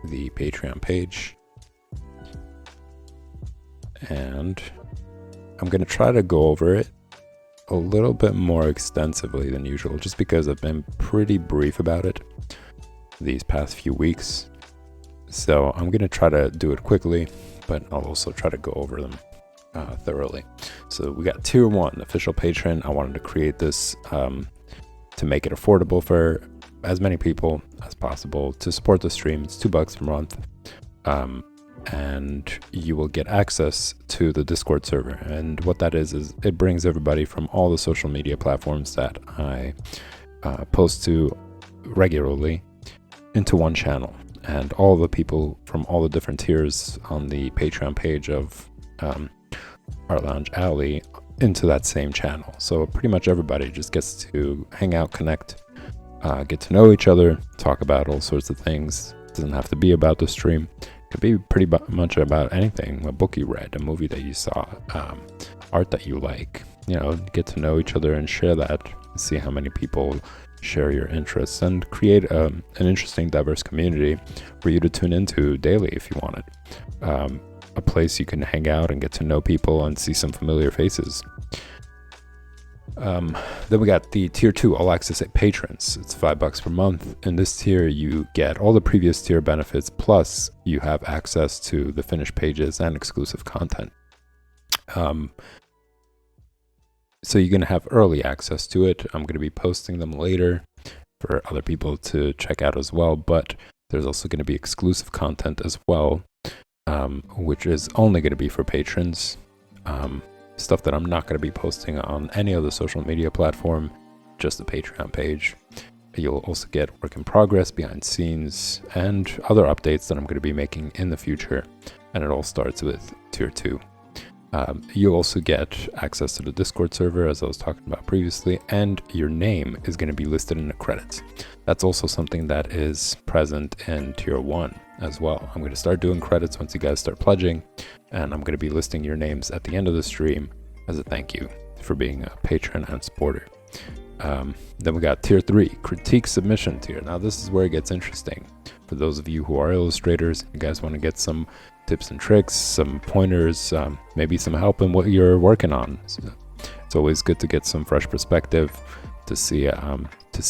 the Patreon page, and I'm going to try to go over it a little bit more extensively than usual, just because I've been pretty brief about it these past few weeks. So I'm going to try to do it quickly, but I'll also try to go over them thoroughly. So we got tier 1, official patron. I wanted to create this to make it affordable for as many people as possible to support the stream. It's $2 per month. And you will get access to the Discord server. And what that is it brings everybody from all the social media platforms that I post to regularly into one channel. And all the people from all the different tiers on the Patreon page of Art Lounge Alley into that same channel. So pretty much everybody just gets to hang out, connect, get to know each other, talk about all sorts of things. It doesn't have to be about the stream. Could be pretty much about anything: a book you read, a movie that you saw, art that you like. Get to know each other and share that. See how many people share your interests, and create an interesting, diverse community for you to tune into daily if you want it. A place you can hang out and get to know people and see some familiar faces. Then we got the tier 2 all access patrons. It's $5 per month. In this tier, you get all the previous tier benefits, plus you have access to the finished pages and exclusive content. So you're going to have early access to it. I'm going to be posting them later for other people to check out as well, but there's also going to be exclusive content as well, which is only going to be for patrons. Stuff that I'm not going to be posting on any other social media platform, just the Patreon page. You'll also get work in progress, behind scenes, and other updates that I'm going to be making in the future. And it all starts with tier 2. You'll also get access to the Discord server, as I was talking about previously, and your name is going to be listed in the credits. That's also something that is present in tier 1 as well. I'm going to start doing credits once you guys start pledging, and I'm going to be listing your names at the end of the stream as a thank you for being a patron and supporter. Then we got tier 3, critique submission tier. Now this is where it gets interesting. For those of you who are illustrators, you guys want to get some tips and tricks, some pointers, maybe some help in what you're working on. So it's always good to get some fresh perspective, to see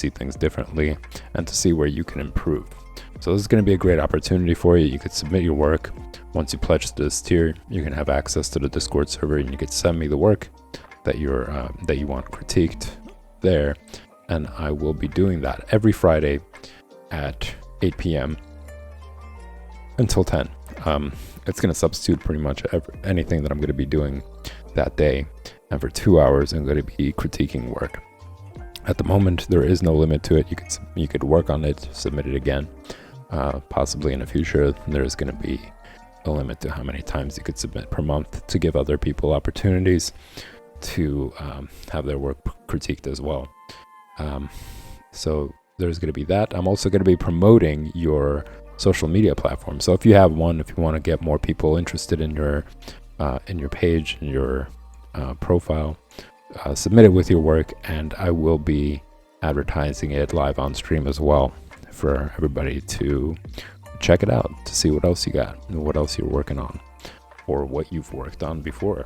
things differently, and to see where you can improve. So this is going to be a great opportunity for you. You could submit your work. Once you pledge to this tier, you can have access to the Discord server, and you could send me the work that you want critiqued there, and I will be doing that every Friday at 8 p.m. until 10. It's going to substitute pretty much anything that I'm going to be doing that day, and for 2 hours I'm going to be critiquing work. At the moment, there is no limit to it. You could work on it, submit it again. Possibly in the future, there is going to be a limit to how many times you could submit per month to give other people opportunities to have their work critiqued as well. So there's going to be that. I'm also going to be promoting your social media platform. So if you have one, if you want to get more people interested in your page, in your profile, submit it with your work, and I will be advertising it live on stream as well for everybody to check it out, to see what else you got and what else you're working on or what you've worked on before.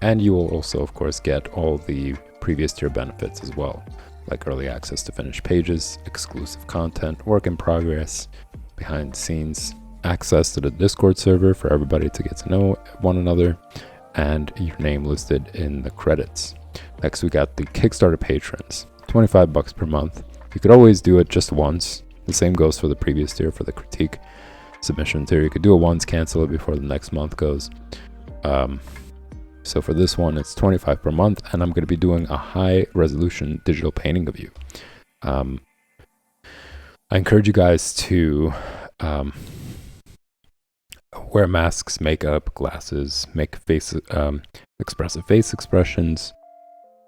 And you will also, of course, get all the previous tier benefits as well, like early access to finished pages, exclusive content, work in progress, behind the scenes, access to the Discord server for everybody to get to know one another, and your name listed in the credits. Next, we got the Kickstarter patrons, $25 per month. You could always do it just once. The same goes for the previous tier, for the critique submission tier. You could do it once, cancel it before the next month goes. So for this one, it's $25 per month, and I'm going to be doing a high resolution digital painting of you. I encourage you guys to wear masks, makeup, glasses, make expressive face expressions,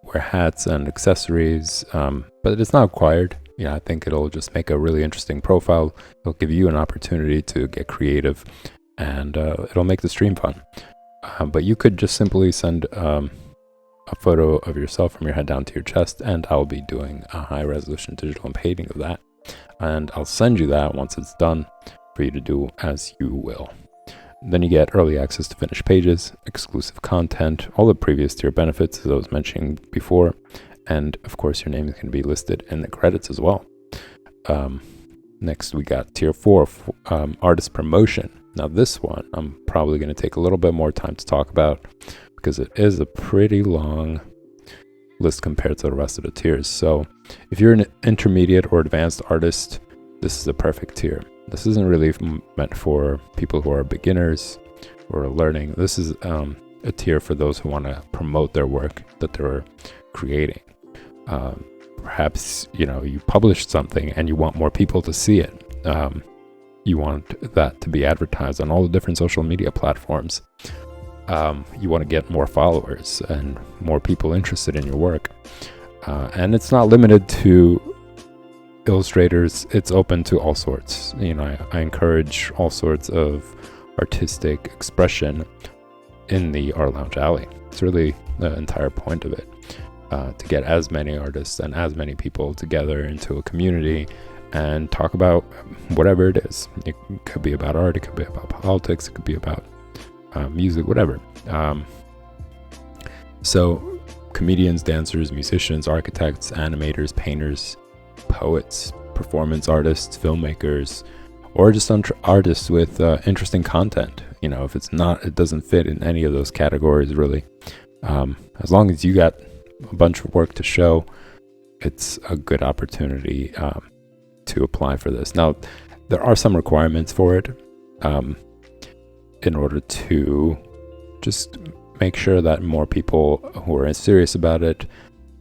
wear hats and accessories, but it's not required. I think it'll just make a really interesting profile. It'll give you an opportunity to get creative, and it'll make the stream fun. But you could just simply send a photo of yourself from your head down to your chest, and I'll be doing a high resolution digital painting of that. and I'll send you that once it's done for you to do as you will. Then you get early access to finished pages, exclusive content, all the previous tier benefits as I was mentioning before, and of course your name is going to be listed in the credits as well. Next we got tier 4, artist promotion. Now this one I'm probably going to take a little bit more time to talk about because it is a pretty long list compared to the rest of the tiers. So if you're an intermediate or advanced artist, this is the perfect tier. This isn't really meant for people who are beginners or learning. This is a tier for those who want to promote their work that they're creating. Perhaps, you published something and you want more people to see it. You want that to be advertised on all the different social media platforms. You want to get more followers and more people interested in your work. And it's not limited to illustrators, it's open to all sorts. I encourage all sorts of artistic expression in the Art Lounge Alley. It's really the entire point of it, to get as many artists and as many people together into a community and talk about whatever it is. It could be about art, it could be about politics, it could be about music, whatever. So comedians, dancers, musicians, architects, animators, painters, poets, performance artists, filmmakers, or just artists with interesting content. If it doesn't fit in any of those categories really. As long as you got a bunch of work to show, it's a good opportunity to apply for this. Now, there are some requirements for it in order to just make sure that more people who are serious about it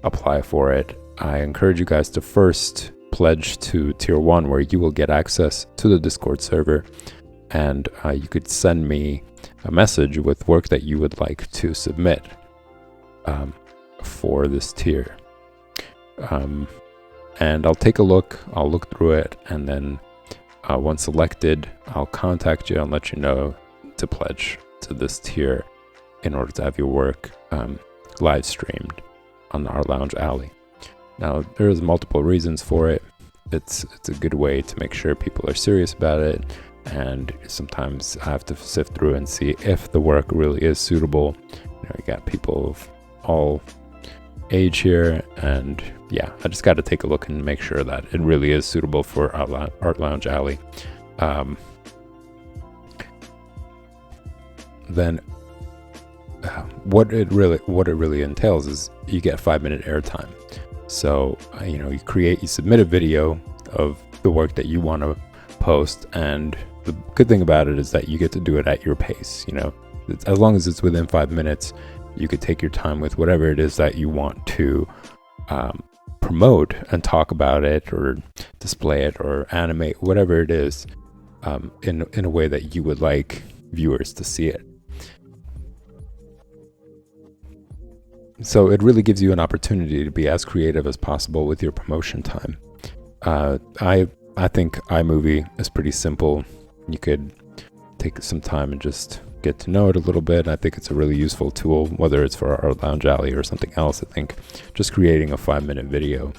apply for it. I encourage you guys to first pledge to tier 1, where you will get access to the Discord server, and you could send me a message with work that you would like to submit for this tier. And I'll take a look, I'll look through it, and then once selected, I'll contact you and let you know to pledge to this tier in order to have your work live streamed on our Lounge Alley. Now, there's multiple reasons for it. It's a good way to make sure people are serious about it, and sometimes I have to sift through and see if the work really is suitable. You got people of all age here, and yeah, I just got to take a look and make sure that it really is suitable for Art Lounge Alley. Then what it really entails is you get 5-minute airtime. So you submit a video of the work that you want to post, and the good thing about it is that you get to do it at your pace. As long as it's within 5 minutes, you could take your time with whatever it is that you want to promote and talk about it or display it or animate, whatever it is, in a way that you would like viewers to see it. So it really gives you an opportunity to be as creative as possible with your promotion time. I think iMovie is pretty simple. You could take some time and just get to know it a little bit. I think it's a really useful tool, whether it's for our Lounge Alley or something else. I think just creating a 5-minute video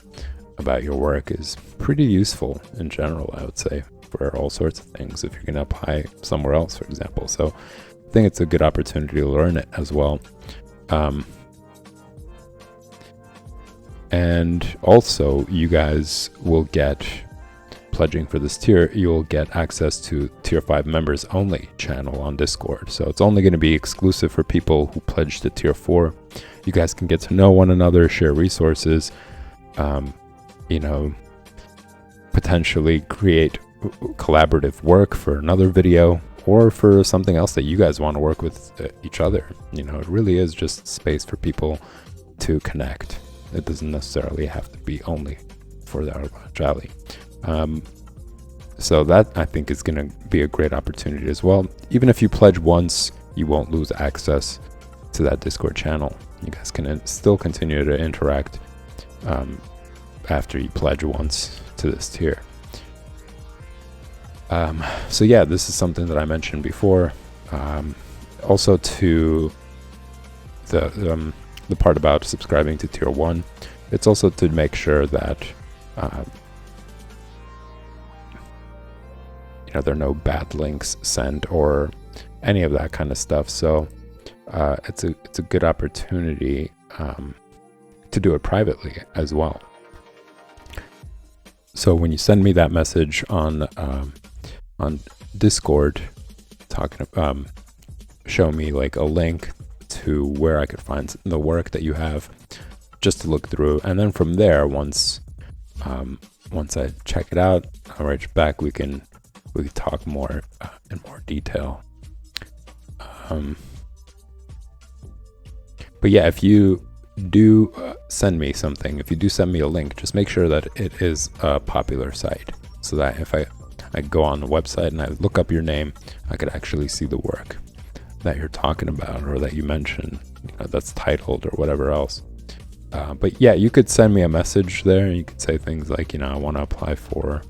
about your work is pretty useful in general, I would say, for all sorts of things if you're going to apply somewhere else, for example. So I think it's a good opportunity to learn it as well. And also, you guys will get, pledging for this tier, you'll get access to tier 5 members only channel on Discord. So it's only going to be exclusive for people who pledge to tier 4. You guys can get to know one another, share resources, potentially create collaborative work for another video or for something else that you guys want to work with each other. It really is just space for people to connect. It doesn't necessarily have to be only for the Art Lounge Alley. So that, I think, is going to be a great opportunity as well. Even if you pledge once, you won't lose access to that Discord channel. You guys can still continue to interact after you pledge once to this tier. So yeah, this is something that I mentioned before. Also to the part about subscribing to tier 1, it's also to make sure that there are no bad links sent or any of that kind of stuff. So it's a good opportunity to do it privately as well. So when you send me that message on Discord, show me like a link to where I could find the work that you have, just to look through, and then from there, once I check it out, I'll write you back. We can talk more in more detail. But yeah, if you do send me something, if you do send me a link, just make sure that it is a popular site, so that if I go on the website and I look up your name, I could actually see the work that you're talking about, or that you mentioned, that's titled or whatever else. But yeah, you could send me a message there, and you could say things like, I want to apply for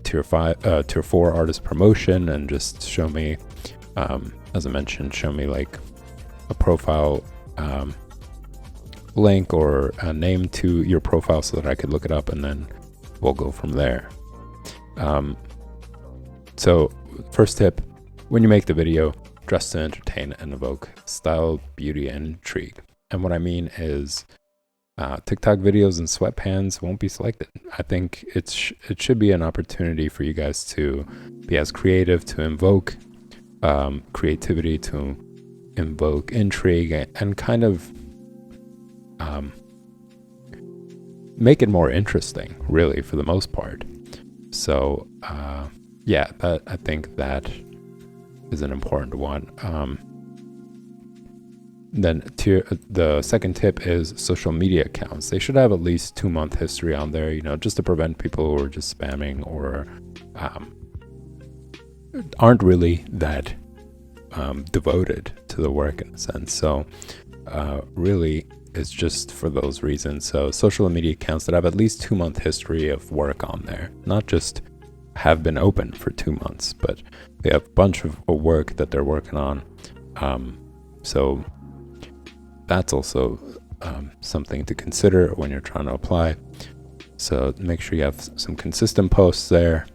tier 4 artist promotion, and just show me, as I mentioned, show me like a profile link or a name to your profile, so that I could look it up, and then we'll go from there. So first tip, when you make the video, dress to entertain and evoke style, beauty, and intrigue. And what I mean is TikTok videos in sweatpants won't be selected. I think it should be an opportunity for you guys to be as creative, to invoke creativity, to invoke intrigue, and kind of make it more interesting, really, for the most part. So yeah, I think that is an important one. Then the second tip is social media accounts. They should have at least 2-month history on there, just to prevent people who are just spamming or aren't really that devoted to the work, in a sense. So really, it's just for those reasons. So social media accounts that have at least 2-month history of work on there, not just have been open for 2 months, but they have a bunch of work that they're working on. So that's also something to consider when you're trying to apply. So make sure you have some consistent posts there.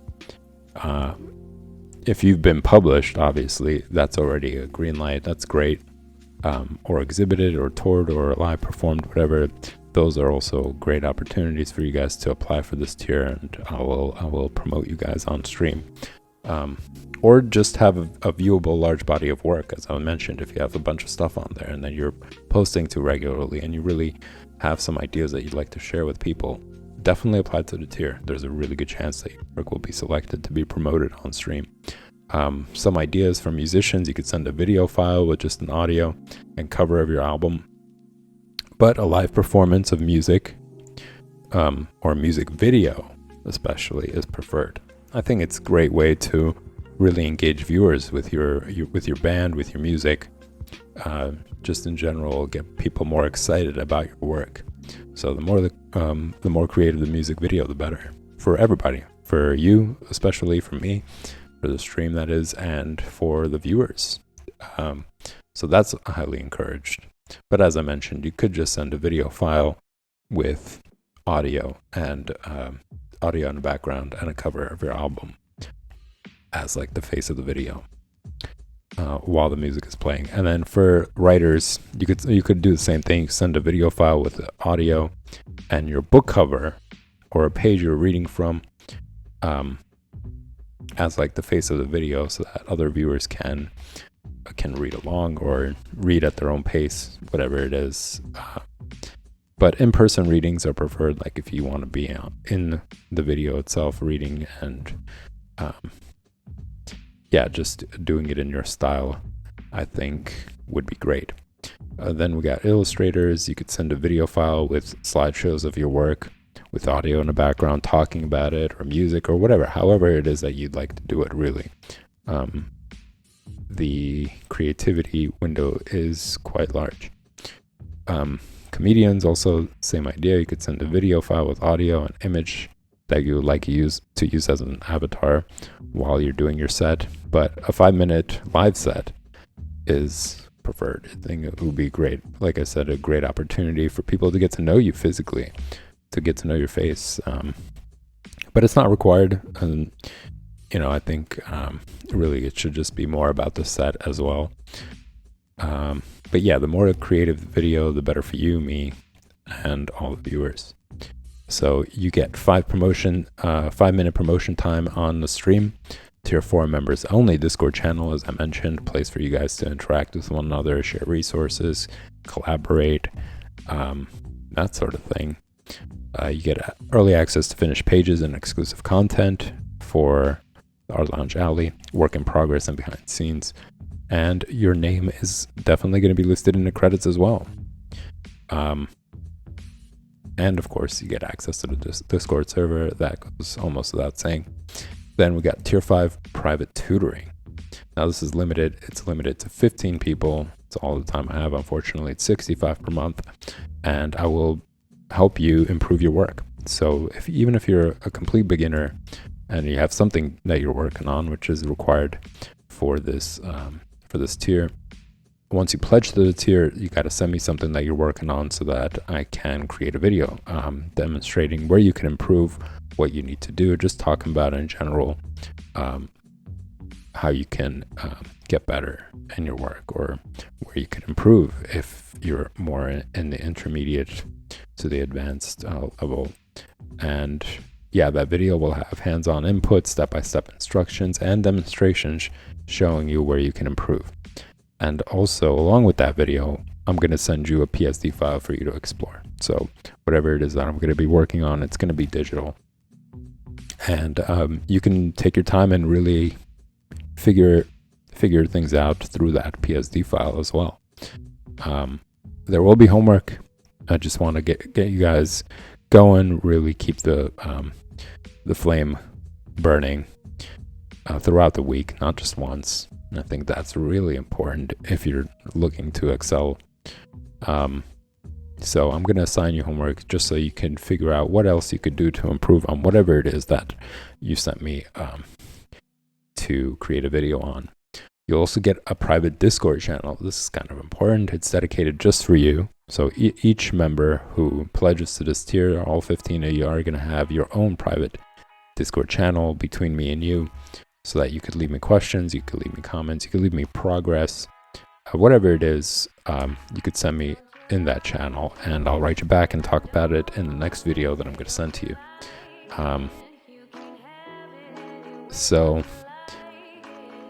If you've been published, obviously that's already a green light. That's great. Or exhibited or toured or live performed, whatever. Those are also great opportunities for you guys to apply for this tier, and I will promote you guys on stream. Or just have a viewable large body of work, as I mentioned. If you have a bunch of stuff on there and then you're posting to regularly, and you really have some ideas that you'd like to share with people, definitely apply to the tier. There's a really good chance that your work will be selected to be promoted on stream. Some ideas from musicians: you could send a video file with just an audio and cover of your album, but a live performance of music, or a music video especially, is preferred. I think it's a great way to really engage viewers with your band, with your music. Just in general, get people more excited about your work. So the more creative the music video, the better for everybody, for you, especially for me, for the stream, that is, and for the viewers. So that's highly encouraged. But as I mentioned, you could just send a video file with audio and audio in the background and a cover of your album as like the face of the video while the music is playing. And then for writers, you could do the same thing. Send a video file with the audio and your book cover or a page you're reading from as like the face of the video, so that other viewers can read along or read at their own pace, whatever it is. But in-person readings are preferred, like if you want to be in the video itself reading, and just doing it in your style, I think would be great. Then we got illustrators. You could send a video file with slideshows of your work, with audio in the background talking about it, or music, or whatever, however it is that you'd like to do it, really. The creativity window is quite large. Comedians, also same idea. You could send a video file with audio and image that you would like to use as an avatar while you're doing your set. But a 5-minute live set is preferred. I think it would be great. Like I said, a great opportunity for people to get to know you physically, to get to know your face. But it's not required. And I think really it should just be more about the set as well. But yeah, the more creative the video, the better for you, me, and all the viewers. So you get 5-minute promotion time on the stream. Tier 4 members only Discord channel, as I mentioned, place for you guys to interact with one another, share resources, collaborate, that sort of thing. You get early access to finished pages and exclusive content for our Lounge Alley, work in progress and behind the scenes. And your name is definitely going to be listed in the credits as well. And of course, you get access to the Discord server. That goes almost without saying. Then we got Tier 5 private tutoring. Now this is limited. It's limited to 15 people. It's all the time I have. Unfortunately, it's 65 per month. And I will help you improve your work. So even if you're a complete beginner and you have something that you're working on, which is required for this tier, once you pledge to the tier, you got to send me something that you're working on so that I can create a video demonstrating where you can improve, what you need to do, just talking about in general how you can get better in your work, or where you can improve if you're more in the intermediate to the advanced level. And yeah, that video will have hands-on input, step-by-step instructions, and demonstrations showing you where you can improve. And also, along with that video, I'm going to send you a PSD file for you to explore. So whatever it is that I'm going to be working on, it's going to be digital. And you can take your time and really figure things out through that PSD file as well. There will be homework. I just want to get you guys going, really keep the flame burning throughout the week, not just once. And I think that's really important if you're looking to excel. So I'm going to assign you homework just so you can figure out what else you could do to improve on whatever it is that you sent me to create a video on. You'll also get a private Discord channel. This is kind of important. It's dedicated just for you. So each member who pledges to this tier, all 15 of you, are going to have your own private Discord channel between me and you, so that you could leave me questions, you could leave me comments, you could leave me progress, whatever it is, you could send me in that channel, and I'll write you back and talk about it in the next video that I'm going to send to you. So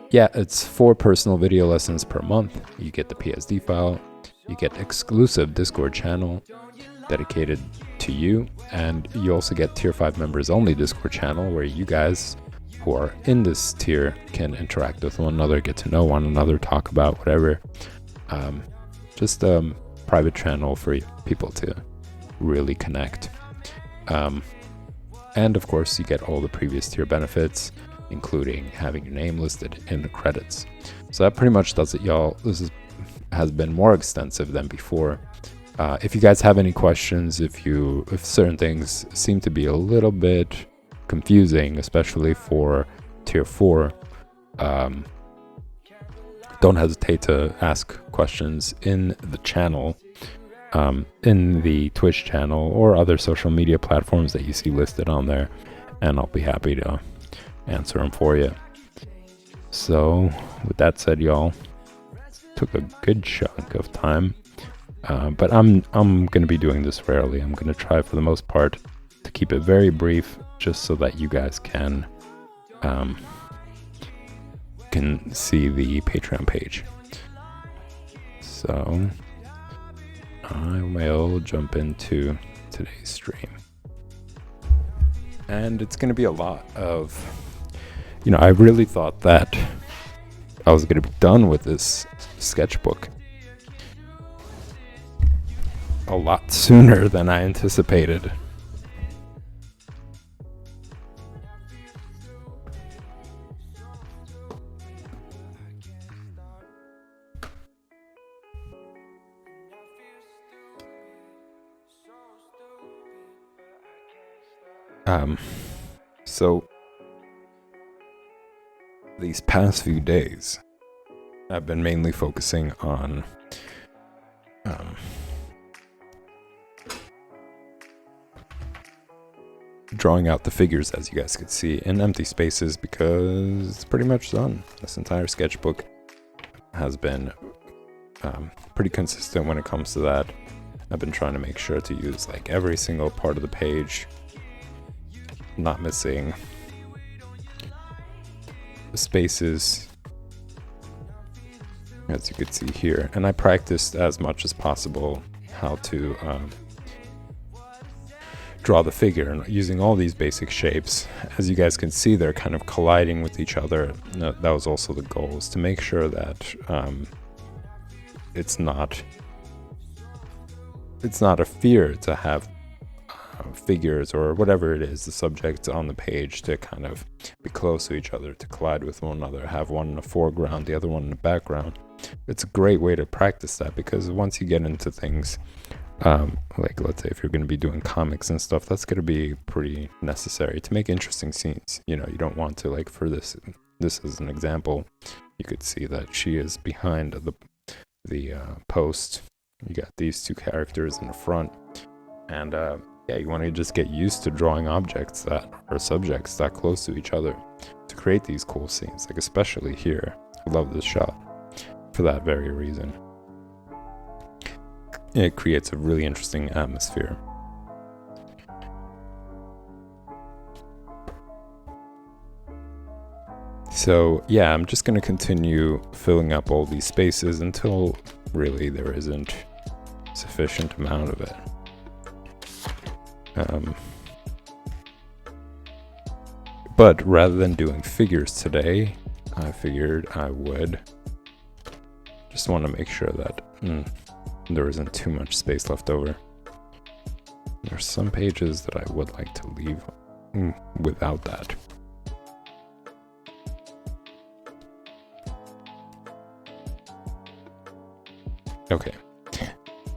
yeah, it's 4 personal video lessons per month. You get the PSD file, you get exclusive Discord channel dedicated to you, and you also get Tier 5 members only Discord channel, where you guys who are in this tier can interact with one another, get to know one another, talk about whatever. Just a private channel for people to really connect. And of course, you get all the previous tier benefits, including having your name listed in the credits. So that pretty much does it, y'all. This has been more extensive than before. If you guys have any questions, if certain things seem to be a little bit confusing, especially for tier 4, don't hesitate to ask questions in the channel, in the Twitch channel or other social media platforms that you see listed on there, and I'll be happy to answer them for you. So with that said, y'all, took a good chunk of time, but I'm going to be doing this rarely. I'm going to try for the most part to keep it very brief, just so that you guys can see the Patreon page. So I will jump into today's stream, and it's going to be a lot of, I really thought that I was going to be done with this sketchbook a lot sooner than I anticipated. So these past few days, I've been mainly focusing on drawing out the figures, as you guys could see, in empty spaces, because it's pretty much done. This entire sketchbook has been pretty consistent when it comes to that. I've been trying to make sure to use like every single part of the page, not missing spaces, as you could see here. And I practiced as much as possible how to draw the figure, and using all these basic shapes. As you guys can see, they're kind of colliding with each other. That was also the goal, is to make sure that it's not a fear to have figures or whatever it is, the subjects on the page, to kind of be close to each other, to collide with one another, have one in the foreground, the other one in the background. It's a great way to practice that, because once you get into things, like let's say if you're going to be doing comics and stuff, that's going to be pretty necessary to make interesting scenes. You know, you don't want to, like, for this is an example, you could see that she is behind the post. You got these two characters in the front, and yeah, you want to just get used to drawing objects that are subjects that close to each other to create these cool scenes. Like especially here, I love this shot for that very reason. It creates a really interesting atmosphere. So yeah, I'm just going to continue filling up all these spaces until really there isn't sufficient amount of it. But rather than doing figures today, I figured I would just want to make sure that there isn't too much space left over. There's some pages that I would like to leave without that. Okay,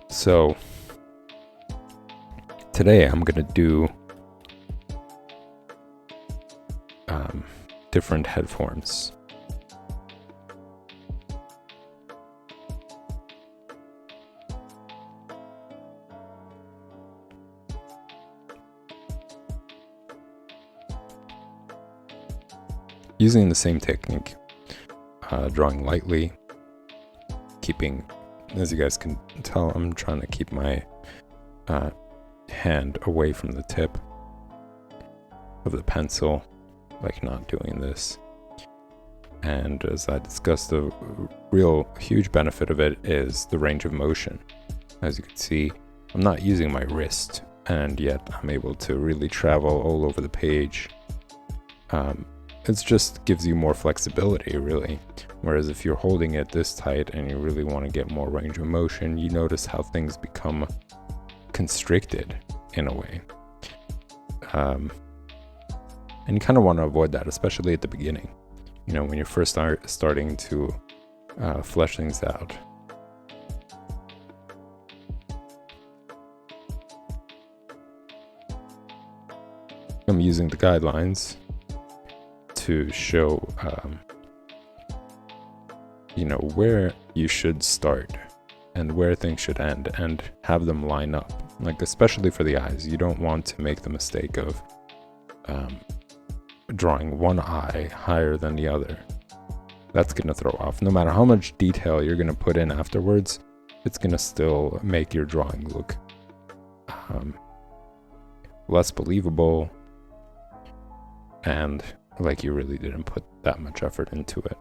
so today I'm gonna do different head forms. Using the same technique, drawing lightly, keeping, as you guys can tell, I'm trying to keep my hand away from the tip of the pencil, like not doing this. And as I discussed, the real huge benefit of it is the range of motion. As you can see, I'm not using my wrist, and yet I'm able to really travel all over the page. It just gives you more flexibility, really. Whereas if you're holding it this tight and you really want to get more range of motion, you notice how things become constricted in a way. And you kind of want to avoid that, especially at the beginning. You know, when you're first starting to flesh things out. I'm using the guidelines to show, you know, where you should start and where things should end, and have them line up. Like, especially for the eyes, you don't want to make the mistake of drawing one eye higher than the other. That's going to throw off. No matter how much detail you're going to put in afterwards, it's going to still make your drawing look less believable, and like you really didn't put that much effort into it,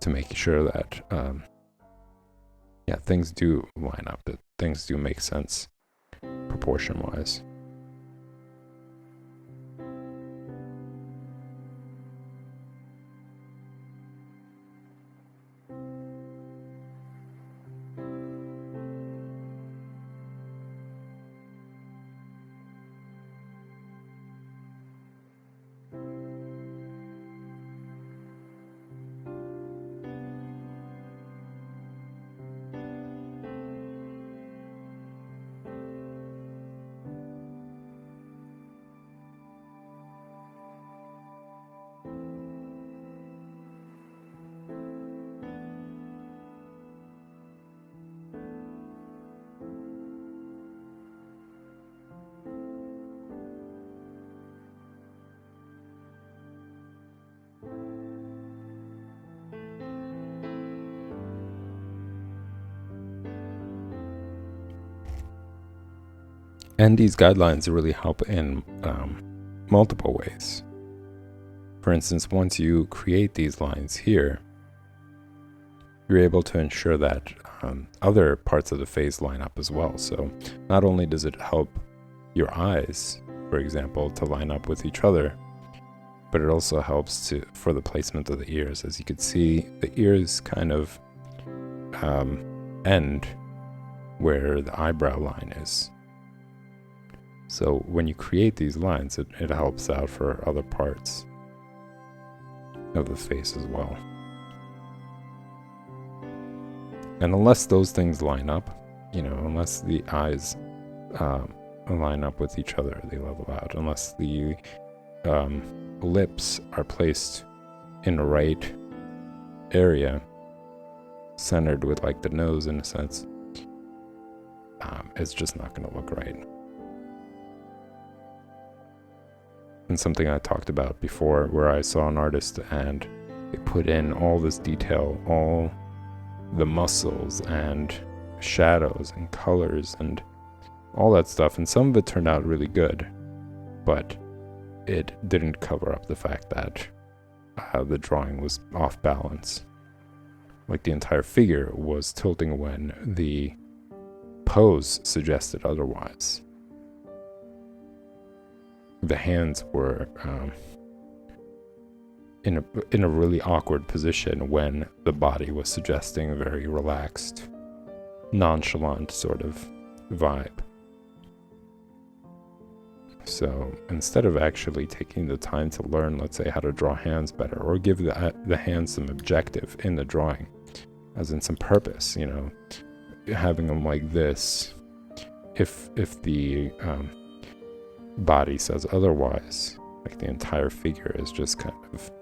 to make sure that yeah, things do line up, that things do make sense proportion wise. And these guidelines really help in multiple ways. For instance, once you create these lines here, you're able to ensure that other parts of the face line up as well. So not only does it help your eyes, for example, to line up with each other, but it also helps for the placement of the ears. As you can see, the ears kind of end where the eyebrow line is. So when you create these lines, it helps out for other parts of the face as well. And unless those things line up, unless the eyes line up with each other, they level out. Unless the lips are placed in the right area, centered with like the nose in a sense, it's just not going to look right. And something I talked about before, where I saw an artist and they put in all this detail, all the muscles and shadows and colors and all that stuff, and some of it turned out really good, but it didn't cover up the fact that the drawing was off balance. Like the entire figure was tilting when the pose suggested otherwise. The hands were in a really awkward position when the body was suggesting a very relaxed, nonchalant sort of vibe. So instead of actually taking the time to learn, let's say, how to draw hands better, or give the hands some objective in the drawing, as in some purpose, having them like this, if the body says otherwise, like the entire figure is just kind of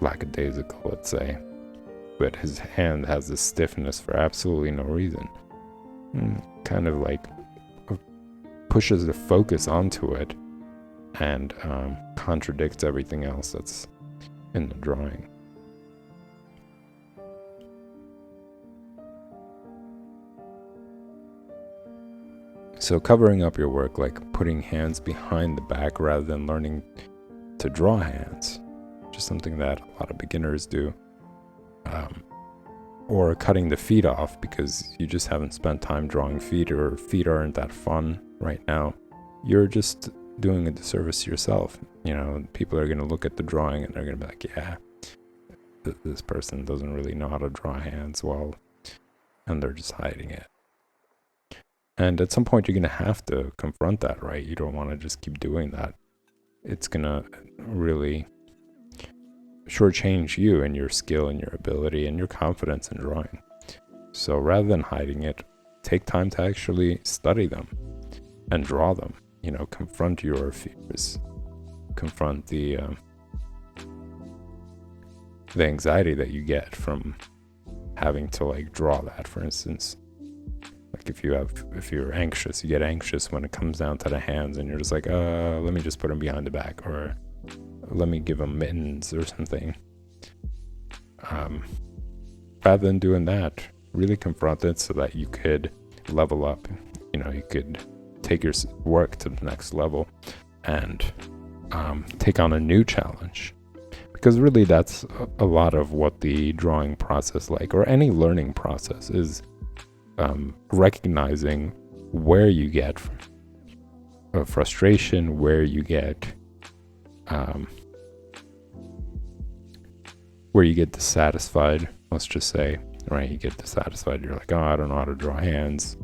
lackadaisical, let's say, but his hand has this stiffness for absolutely no reason, kind of like pushes the focus onto it and contradicts everything else that's in the drawing. So covering up your work, like putting hands behind the back rather than learning to draw hands, which is something that a lot of beginners do, or cutting the feet off because you just haven't spent time drawing feet, or feet aren't that fun right now, you're just doing a disservice to yourself. People are going to look at the drawing and they're going to be like, yeah, this person doesn't really know how to draw hands well, and they're just hiding it. And at some point, you're going to have to confront that, right? You don't want to just keep doing that. It's going to really shortchange you and your skill and your ability and your confidence in drawing. So rather than hiding it, take time to actually study them and draw them. Confront your fears. Confront the anxiety that you get from having to like draw that, for instance. Like if you're anxious, you get anxious when it comes down to the hands and you're just like, let me just put them behind the back, or let me give them mittens or something. Rather than doing that, really confront it so that you could level up. You could take your work to the next level and take on a new challenge. Because really that's a lot of what the drawing process, like, or any learning process, is recognizing where you get frustration, where you get dissatisfied, let's just say, right? You get dissatisfied, you're like, I don't know how to draw hands,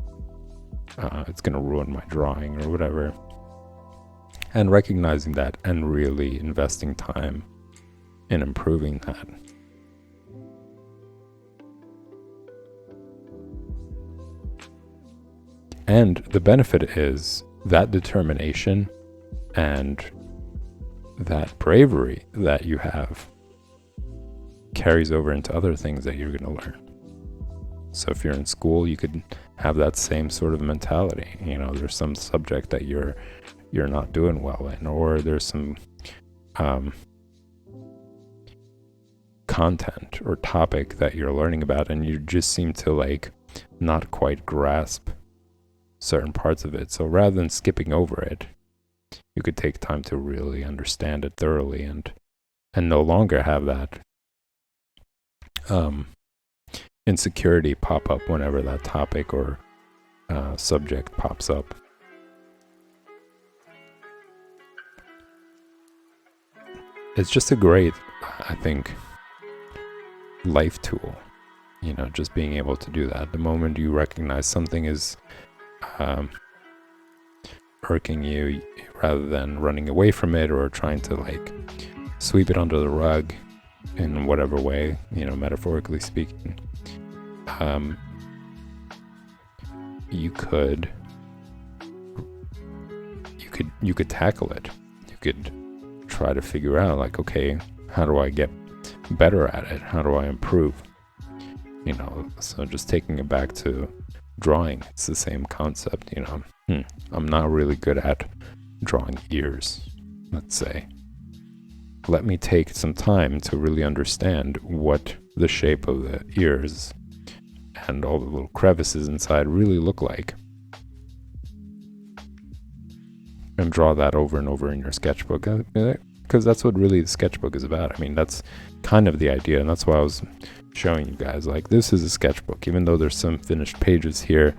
it's gonna ruin my drawing or whatever, and recognizing that and really investing time in improving that. And the benefit is that determination and that bravery that you have carries over into other things that you're going to learn. So if you're in school, you could have that same sort of mentality. There's some subject that you're not doing well in, or there's some content or topic that you're learning about and you just seem to like not quite grasp certain parts of it. So rather than skipping over it, you could take time to really understand it thoroughly and no longer have that insecurity pop up whenever that topic or subject pops up. It's just a great, I think, life tool, you know, just being able to do that. The moment you recognize something is irking you, rather than running away from it or trying to like sweep it under the rug in whatever way, you know, metaphorically speaking, you could tackle it. You could try to figure out like, okay, how do I get better at it? How do I improve? You know, so just taking it back to drawing, it's the same concept, you know. I'm not really good at drawing ears, let's say. Let me take some time to really understand what the shape of the ears and all the little crevices inside really look like, and draw that over and over in your sketchbook, because that's what really the sketchbook is about. I mean, that's kind of the idea, and that's why I was showing you guys, like, this is a sketchbook. Even though there's some finished pages here,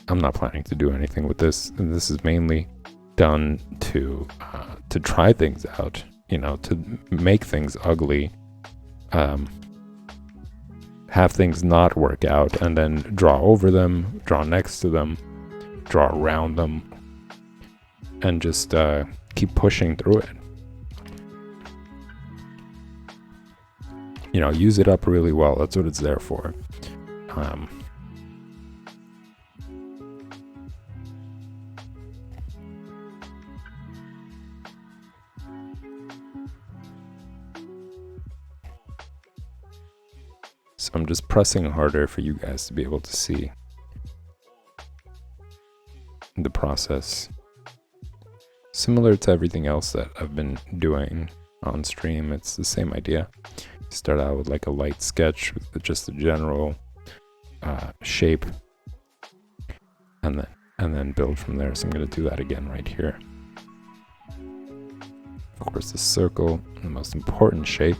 I'm not planning to do anything with this, and this is mainly done to try things out, you know, to make things ugly, have things not work out, and then draw over them, draw next to them, draw around them, and just keep pushing through it. You know, use it up really well. That's what it's there for. So I'm just pressing harder for you guys to be able to see the process. Similar to everything else that I've been doing on stream, it's the same idea. Start out with like a light sketch with just a general shape, and then build from there. So I'm going to do that again right here. Of course, the circle, the most important shape.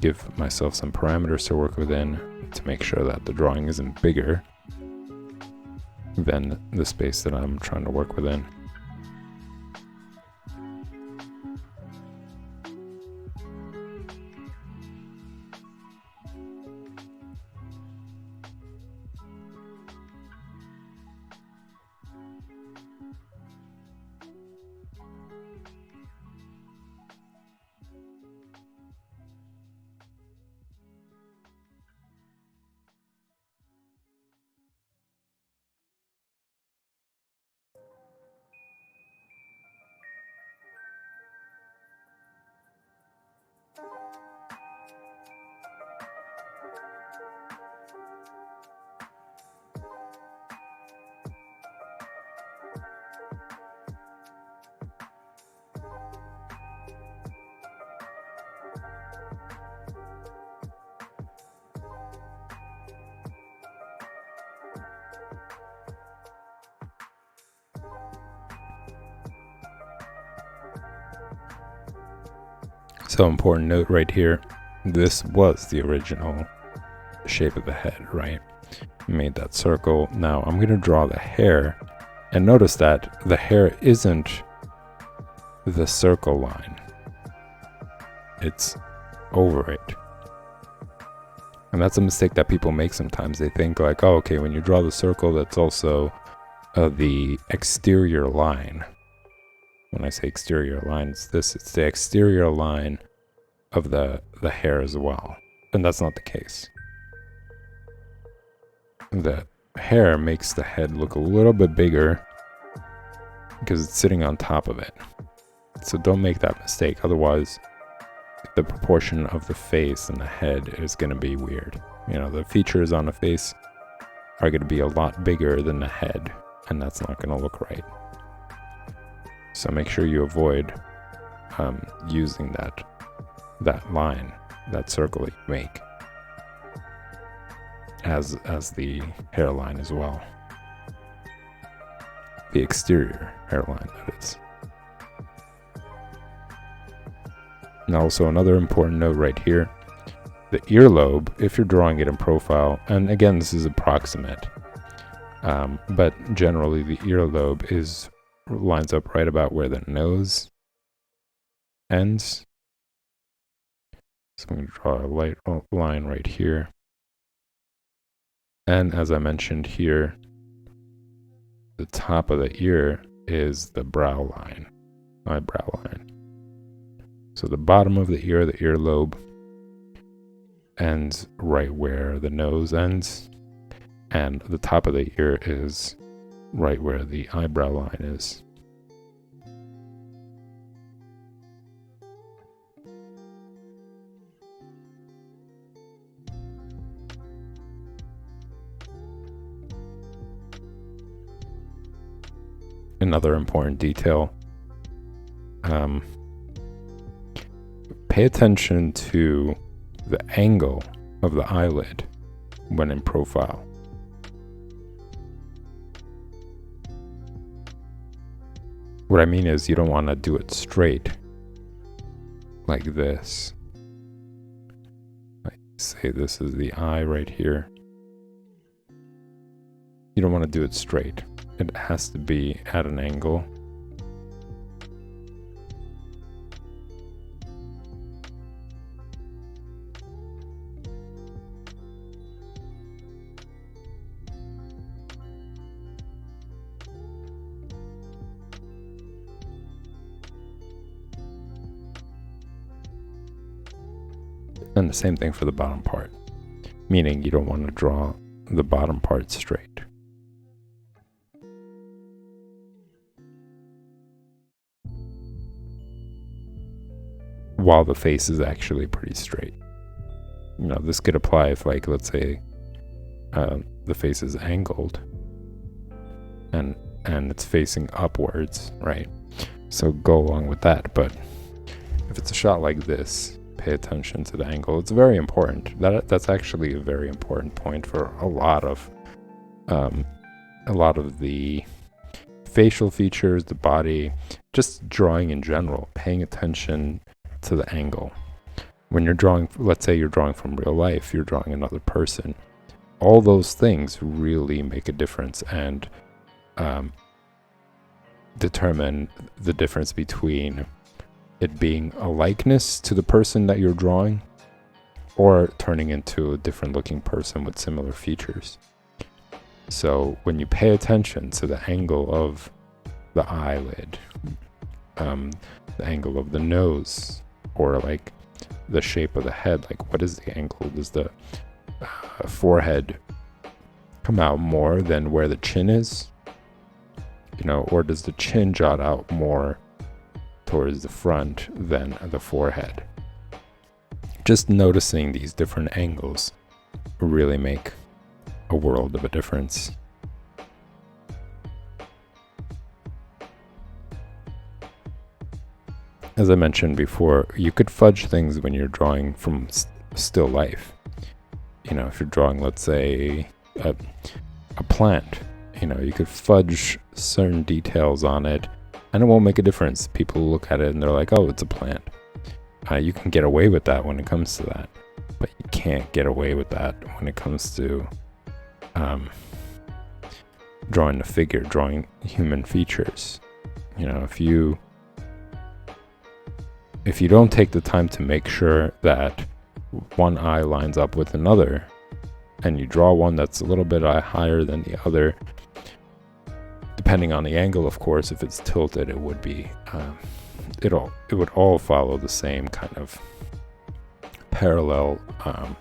Give myself some parameters to work within to make sure that the drawing isn't bigger than the space that I'm trying to work within. So important note right here, this was the original shape of the head, right? Made that circle. Now I'm going to draw the hair, and notice that the hair isn't the circle line. It's over it. And that's a mistake that people make sometimes. They think like, oh, okay, when you draw the circle, that's also the exterior line. When I say exterior line, it's the exterior line of the hair as well. And that's not the case. The hair makes the head look a little bit bigger because it's sitting on top of it. So don't make that mistake. Otherwise, the proportion of the face and the head is going to be weird. You know, the features on the face are going to be a lot bigger than the head, and that's not going to look right. So make sure you avoid using that line, that circle that you make. as the hairline as well. The exterior hairline, that is. And also another important note right here, the earlobe, if you're drawing it in profile, and again, this is approximate, but generally the earlobe lines up right about where the nose ends. So I'm going to draw a light line right here. And as I mentioned here, the top of the ear is the brow line, eyebrow line. So the bottom of the earlobe, ends right where the nose ends, and the top of the ear is right where the eyebrow line is. Another important detail, pay attention to the angle of the eyelid when in profile. What I mean is you don't want to do it straight like this. Like, say this is the eye right here. You don't want to do it straight. It has to be at an angle. And the same thing for the bottom part, meaning you don't want to draw the bottom part straight. While the face is actually pretty straight. You know, this could apply if, like, let's say the face is angled and it's facing upwards, right? So go along with that. But if it's a shot like this, pay attention to the angle. It's very important. That's actually a very important point for a lot of the facial features, the body, just drawing in general, paying attention to the angle. When you're drawing, let's say you're drawing from real life, you're drawing another person, all those things really make a difference and determine the difference between it being a likeness to the person that you're drawing or turning into a different looking person with similar features. So when you pay attention to the angle of the eyelid, the angle of the nose, or like the shape of the head, like what is the angle? Does the forehead come out more than where the chin is? You know, or does the chin jut out more towards the front than the forehead? Just noticing these different angles really make a world of a difference. As I mentioned before, you could fudge things when you're drawing from still life. You know, if you're drawing, let's say, a plant, you know, you could fudge certain details on it and it won't make a difference. People look at it and they're like, oh, it's a plant. You can get away with that when it comes to that, but you can't get away with that when it comes to drawing a figure, drawing human features. You know, if you don't take the time to make sure that one eye lines up with another, and you draw one that's a little bit higher than the other, depending on the angle, of course, if it's tilted, it would be, it would all follow the same kind of parallel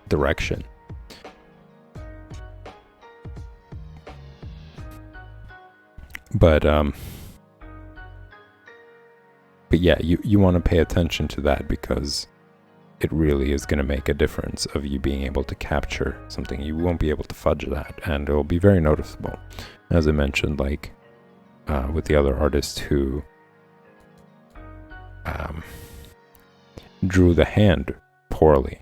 direction. But yeah, you want to pay attention to that because it really is going to make a difference of you being able to capture something. You won't be able to fudge that, and it'll be very noticeable. As I mentioned, like with the other artist who drew the hand poorly.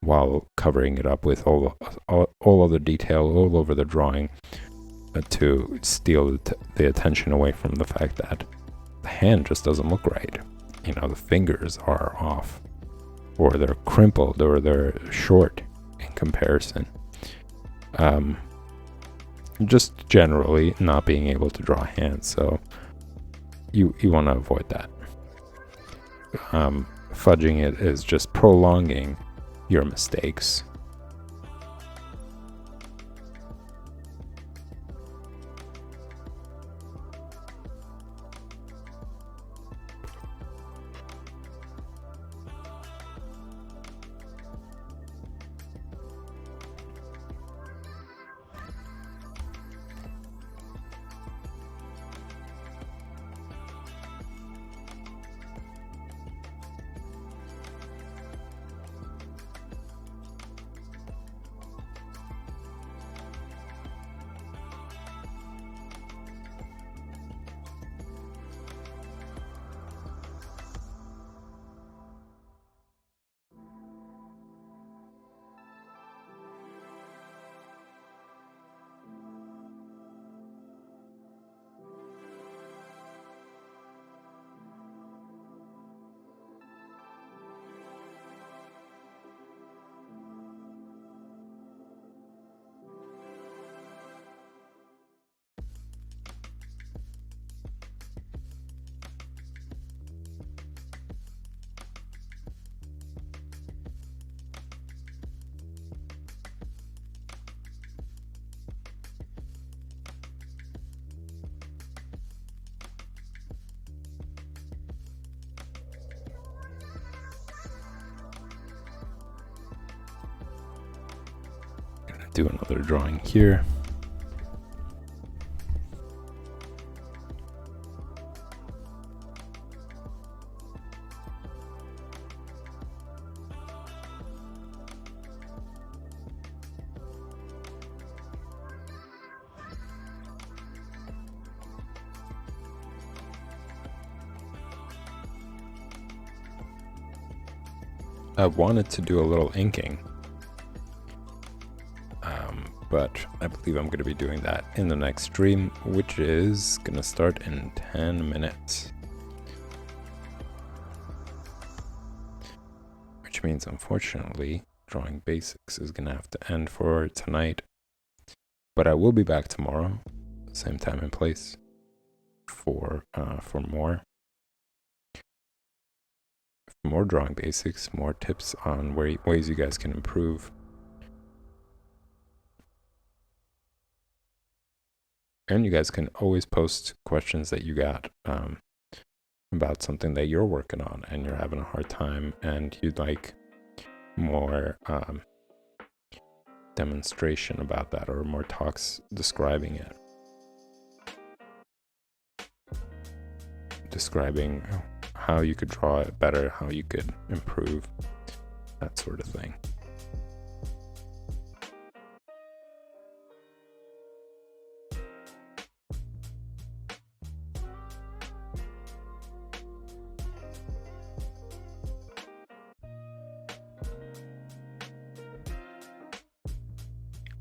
while covering it up with all other detail all over the drawing to steal the attention away from the fact that the hand just doesn't look right. You know, the fingers are off, or they're crimpled, or they're short in comparison. Just generally not being able to draw hands, so you want to avoid that. Fudging it is just prolonging your mistakes. Do another drawing here. I wanted to do a little inking, but I believe I'm going to be doing that in the next stream, which is going to start in 10 minutes. Which means, unfortunately, drawing basics is going to have to end for tonight. But I will be back tomorrow, same time and place, for more drawing basics, more tips on ways you guys can improve. And you guys can always post questions that you got about something that you're working on and you're having a hard time and you'd like more demonstration about that, or more talks describing it. Describing how you could draw it better, how you could improve, that sort of thing.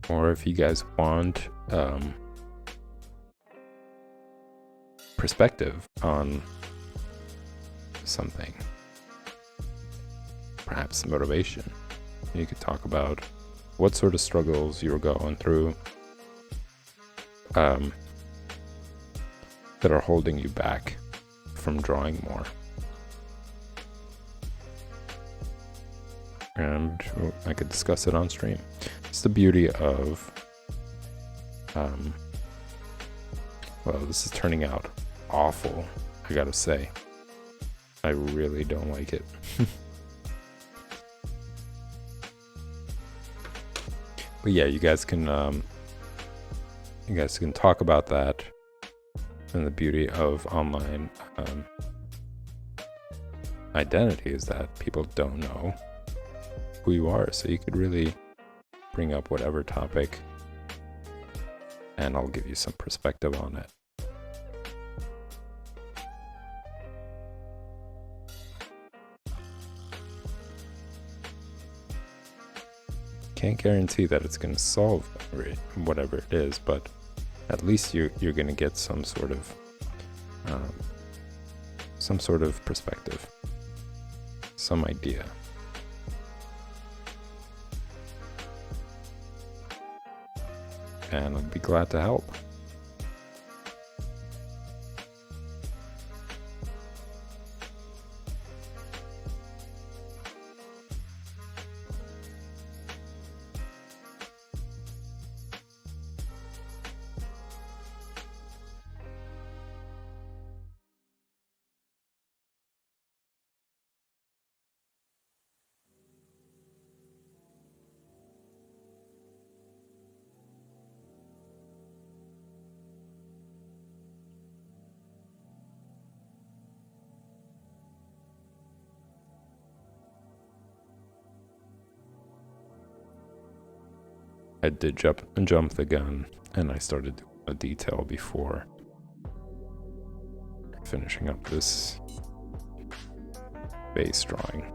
Or if you guys want perspective on something, perhaps motivation, you could talk about what sort of struggles you're going through that are holding you back from drawing more. And I could discuss it on stream. It's the beauty of, well, this is turning out awful, I gotta say. I really don't like it. But yeah, you guys can talk about that, and the beauty of online identity is that people don't know who you are, so you could really bring up whatever topic and I'll give you some perspective on it. can't guarantee that it's going to solve whatever it is, but at least you're going to get some sort of perspective, some idea. And I'd be glad to help. I did jump the gun, and I started doing a detail before finishing up this base drawing.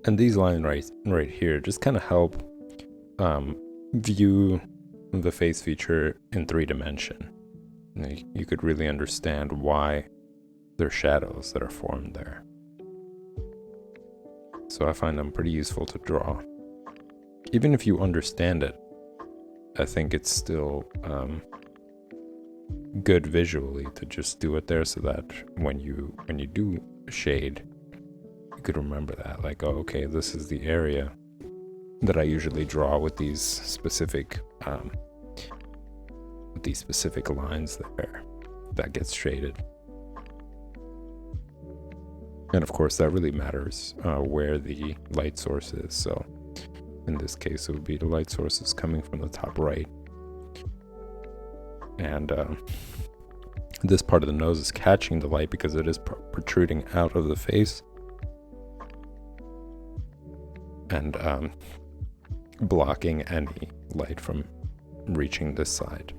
And these lines right here just kind of help view the face feature in 3D. You could really understand why there are shadows that are formed there. So I find them pretty useful to draw. even if you understand it, I think it's still good visually to just do it there, so that when you do shade, you could remember that, like, oh, okay, this is the area that I usually draw with these specific lines there that gets shaded. And of course that really matters where the light source is. So in this case it would be the light source is coming from the top right, and this part of the nose is catching the light because it is protruding out of the face and blocking any light from reaching this side.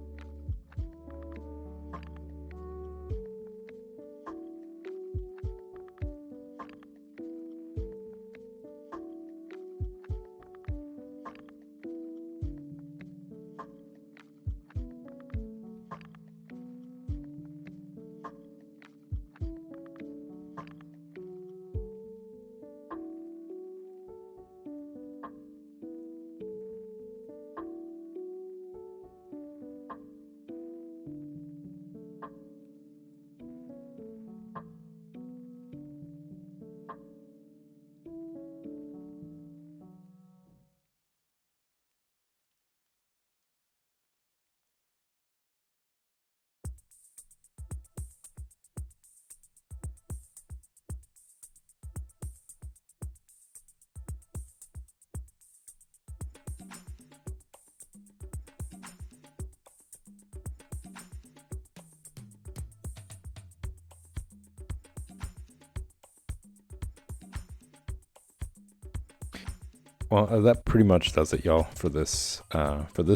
Well, that pretty much does it, y'all, for this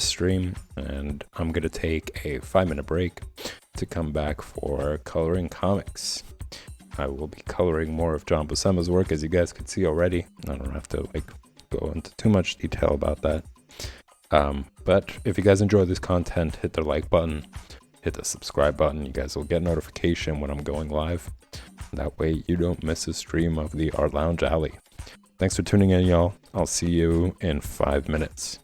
stream, and I'm gonna take a 5-minute break to come back for coloring comics. I will be coloring more of John Buscema's work, as you guys could see already. I don't have to go into too much detail about that. But if you guys enjoy this content, hit the like button, hit the subscribe button. You guys will get notification when I'm going live. That way you don't miss a stream of the Art Lounge Alley. Thanks for tuning in, y'all. I'll see you in 5 minutes.